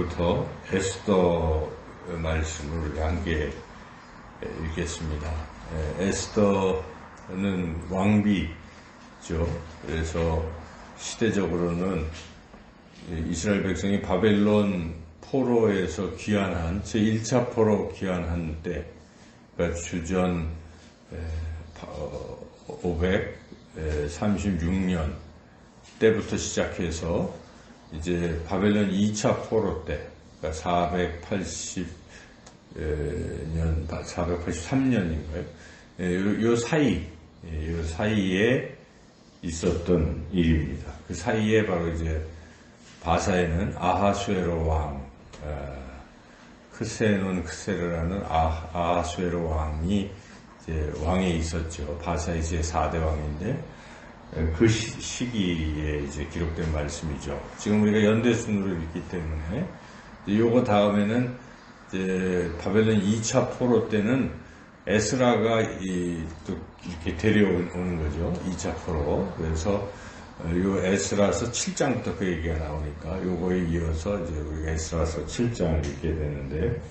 오늘부터 에스더 말씀을 우리가 함께 읽겠습니다. 에스더는 왕비죠. 그래서 시대적으로는 이스라엘 백성이 바벨론 포로에서 귀환한 제1차 포로 귀환한 때, 그러니까 주전 536년 때부터 시작해서 이제 바벨론 2차 포로 때, 그러니까 483년인가요? 요 사이에 있었던 일입니다. 그 사이에 바로 이제 바사에는 아하수에로 왕, 크세르라는 아하수에로 왕이 이제 왕에 있었죠. 바사의 제 4대 왕인데, 그 시기에 이제 기록된 말씀이죠. 지금 우리가 연대순으로 읽기 때문에, 요거 다음에는 이제 바벨론 2차 포로 때는 에스라가 또 이렇게 데려오는 거죠. 2차 포로. 그래서 요 에스라서 7장부터 그 얘기가 나오니까 요거에 이어서 이제 우리가 에스라서 7장을 읽게 되는데,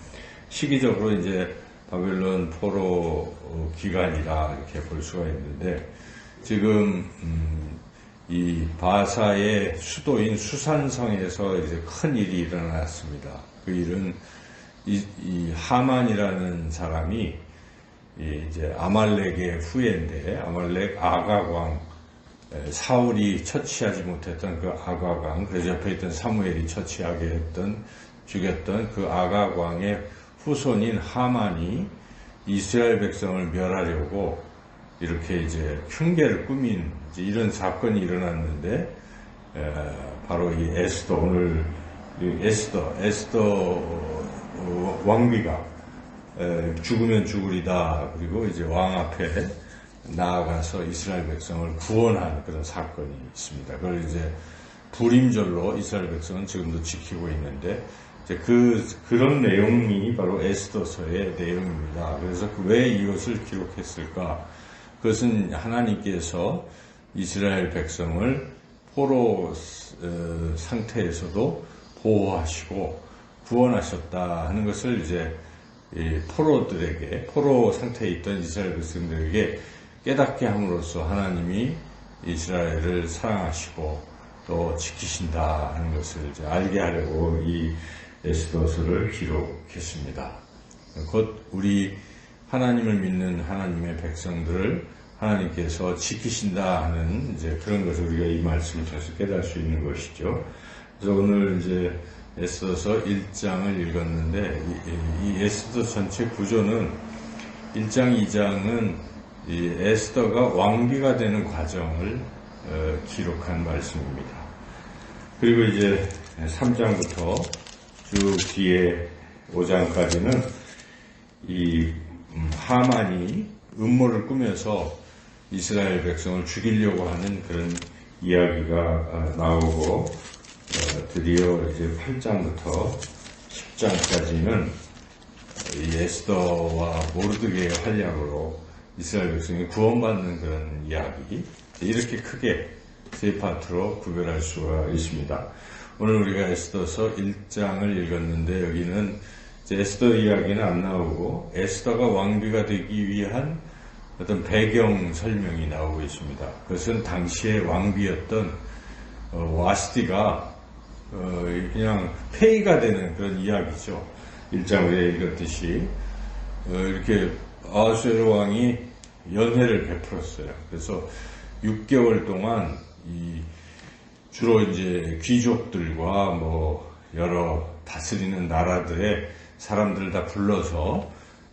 시기적으로 이제 바벨론 포로 기간이다 이렇게 볼 수가 있는데, 지금 이 바사의 수도인 수산성에서 이제 큰 일이 일어났습니다. 그 일은 이 하만이라는 사람이 이제 아말렉의 후예인데, 아말렉 아가광, 사울이 처치하지 못했던 그 아가광, 그래서 옆에 있던 사무엘이 처치하게 죽였던 그 아가광의 후손인 하만이 이스라엘 백성을 멸하려고 이렇게 이제 흉계를 꾸민 이제 이런 사건이 일어났는데, 바로 이 에스더, 오늘 에스더 왕비가 죽으면 죽으리다, 그리고 이제 왕 앞에 나아가서 이스라엘 백성을 구원한 그런 사건이 있습니다. 그걸 이제 불임절로 이스라엘 백성은 지금도 지키고 있는데, 이제 그런 내용이 바로 에스더서의 내용입니다. 그래서 왜 이것을 기록했을까? 그것은 하나님께서 이스라엘 백성을 포로 상태에서도 보호하시고 구원하셨다 하는 것을 이제 포로들에게, 포로 상태에 있던 이스라엘 백성들에게 깨닫게 함으로써 하나님이 이스라엘을 사랑하시고 또 지키신다 하는 것을 이제 알게 하려고 이 에스더서를 기록했습니다. 곧 우리 하나님을 믿는 하나님의 백성들을 하나님께서 지키신다 하는 이제 그런 것을 우리가 이 말씀을 통해서 깨달을 수 있는 것이죠. 그래서 오늘 이제 에스더서 1장을 읽었는데, 이 에스더 전체 구조는 1장, 2장은 이 에스더가 왕비가 되는 과정을 기록한 말씀입니다. 그리고 이제 3장부터 쭉 뒤에 5장까지는 이 하만이 음모를 꾸며서 이스라엘 백성을 죽이려고 하는 그런 이야기가 나오고, 드디어 이제 8장부터 10장까지는 이 에스더와 모르드게의 활약으로 이스라엘 백성이 구원받는 그런 이야기, 이렇게 크게 세 파트로 구별할 수가 있습니다. 오늘 우리가 에스더서 1장을 읽었는데, 여기는 에스더 이야기는 안 나오고 에스더가 왕비가 되기 위한 어떤 배경 설명이 나오고 있습니다. 그것은 당시의 왕비였던 와스디가 그냥 폐위가 되는 그런 이야기죠. 1장에 읽었듯이 이렇게 아하수에로 왕이 연회를 베풀었어요. 그래서 6개월 동안 주로 이제 귀족들과 뭐 여러 다스리는 나라들의 사람들을 다 불러서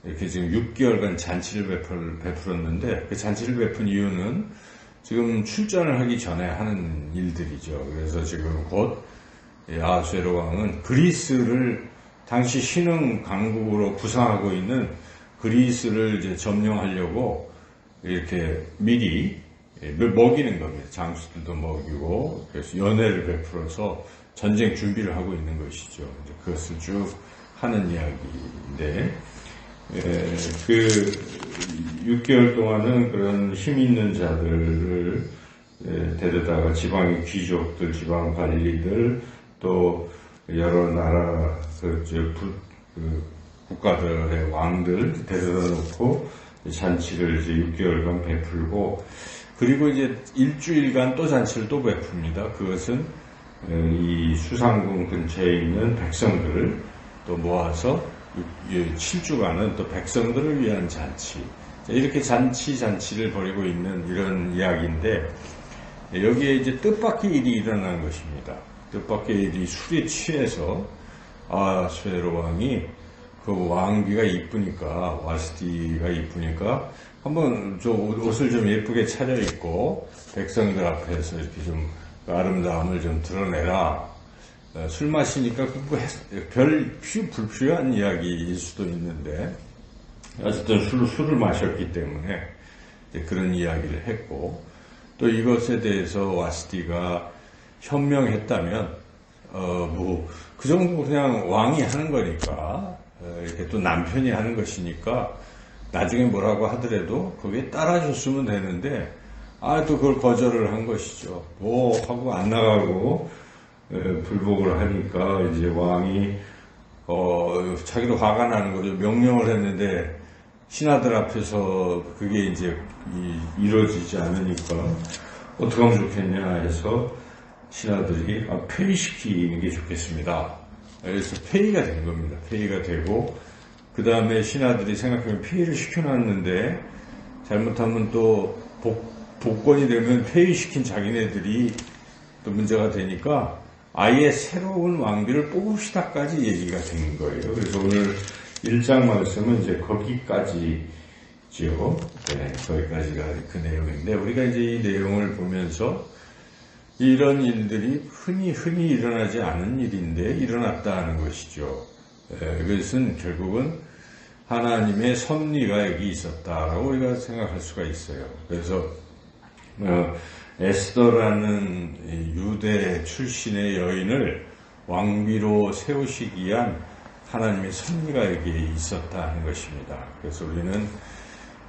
이렇게 지금 6개월간 잔치를 베풀었는데, 그 잔치를 베푼 이유는 지금 출전을 하기 전에 하는 일들이죠. 그래서 지금 곧 아하수에로 왕은 그리스를, 당시 신흥 강국으로 부상하고 있는 그리스를 이제 점령하려고 이렇게 미리 먹이는 겁니다. 장수들도 먹이고, 그래서 연회를 베풀어서 전쟁 준비를 하고 있는 것이죠. 이제 그것을 쭉 하는 이야기인데, 그 6개월 동안은 그런 힘 있는 자들을 데려다가 지방의 귀족들, 지방 관리들, 또 여러 나라 국가들의 왕들 데려다 놓고 잔치를 이제 6개월간 베풀고, 그리고 이제 일주일간 또 잔치를 또 베풉니다. 그것은 이 수상궁 근처에 있는 백성들을 또 모아서 7주간은 또 백성들을 위한 잔치, 이렇게 잔치를 벌이고 있는 이런 이야기인데, 여기에 이제 뜻밖의 일이 일어난 것입니다. 뜻밖의 일이 술에 취해서 아하수에로 왕이 그 왕비가 이쁘니까, 와스티가 이쁘니까 한번 옷을 좀 예쁘게 차려입고 백성들 앞에서 이렇게 좀 아름다움을 좀 드러내라. 술 마시니까 불필요한 이야기일 수도 있는데, 어쨌든 술을 마셨기 때문에 그런 이야기를 했고, 또 이것에 대해서 와스티가 현명했다면, 그 정도 그냥 왕이 하는 거니까, 이렇게 또 남편이 하는 것이니까, 나중에 뭐라고 하더라도 거기에 따라줬으면 되는데, 또 그걸 거절을 한 것이죠. 하고 안 나가고, 불복을 하니까, 이제 왕이, 자기도 화가 나는 거죠. 명령을 했는데, 신하들 앞에서 그게 이제 이루어지지 않으니까, 어떻게 하면 좋겠냐 해서, 신하들이, 폐위시키는 게 좋겠습니다. 그래서 폐위가 된 겁니다. 폐위가 되고, 그 다음에 신하들이 생각하면 폐위를 시켜놨는데, 잘못하면 또 복권이 되면 폐위시킨 자기네들이 또 문제가 되니까, 아예 새로운 왕비를 뽑읍시다까지 얘기가 된 거예요. 그래서 오늘 1장 말씀은 이제 거기까지죠. 네, 거기까지가 그 내용인데, 우리가 이제 이 내용을 보면서 이런 일들이 흔히 일어나지 않은 일인데 일어났다는 것이죠. 그것은 결국은 하나님의 섭리가 여기 있었다라고 우리가 생각할 수가 있어요. 그래서 에스더라는 유대 출신의 여인을 왕비로 세우시기 위한 하나님의 섭리가 여기에 있었다는 것입니다. 그래서 우리는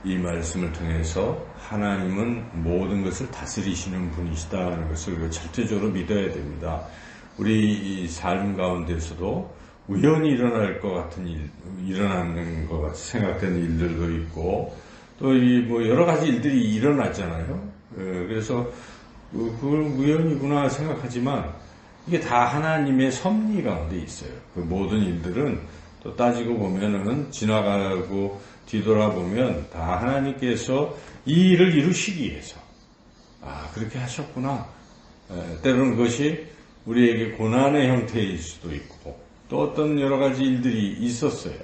이 말씀을 통해서 하나님은 모든 것을 다스리시는 분이시다는 것을 우리가 절대적으로 믿어야 됩니다. 우리 이 삶 가운데서도 우연히 일어날 것 같은 일어나는 것 같이 생각되는 일들도 있고, 또 여러 가지 일들이 일어났잖아요. 그래서 그걸 우연이구나 생각하지만 이게 다 하나님의 섭리 가운데 있어요. 그 모든 일들은 또 따지고 보면은 지나가고 뒤돌아보면 다 하나님께서 이 일을 이루시기 위해서 그렇게 하셨구나. 때로는 그것이 우리에게 고난의 형태일 수도 있고 또 어떤 여러 가지 일들이 있었어요.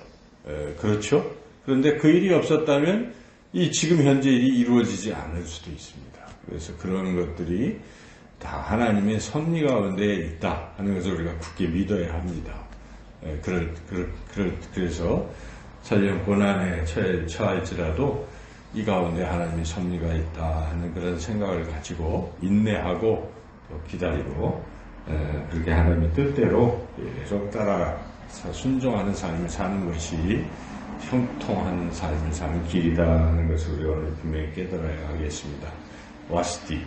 그렇죠? 그런데 그 일이 없었다면 이 지금 현재 일이 이루어지지 않을 수도 있습니다. 그래서 그런 것들이 다 하나님의 섭리 가운데 있다 하는 것을 우리가 굳게 믿어야 합니다. 그래서 설령 고난에 처할지라도 이 가운데 하나님의 섭리가 있다 하는 그런 생각을 가지고 인내하고 또 기다리고 그렇게 하나님의 뜻대로 계속 따라 순종하는 삶을 사는 것이 형통한 삶을 사는 길이다 하는 것을 우리가 오늘 분명히 깨달아야 하겠습니다. 와스티가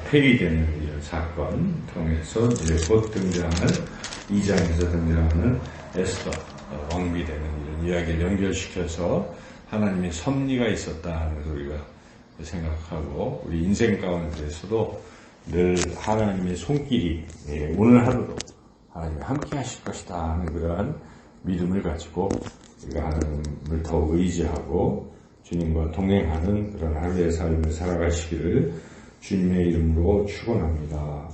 폐위되는 이런 사건 통해서 이제 곧 등장하는 2장에서 등장하는 에스더 왕비 되는 이런 이야기를 연결시켜서 하나님의 섭리가 있었다 하는 것을 우리가 생각하고 우리 인생 가운데서도 늘 하나님의 손길이 오늘 하루도 하나님이 함께 하실 것이다 하는 그러한 믿음을 가지고 우리가 하나님을 더 의지하고 주님과 동행하는 그런 하루의 삶을 살아가시기를 주님의 이름으로 축원합니다.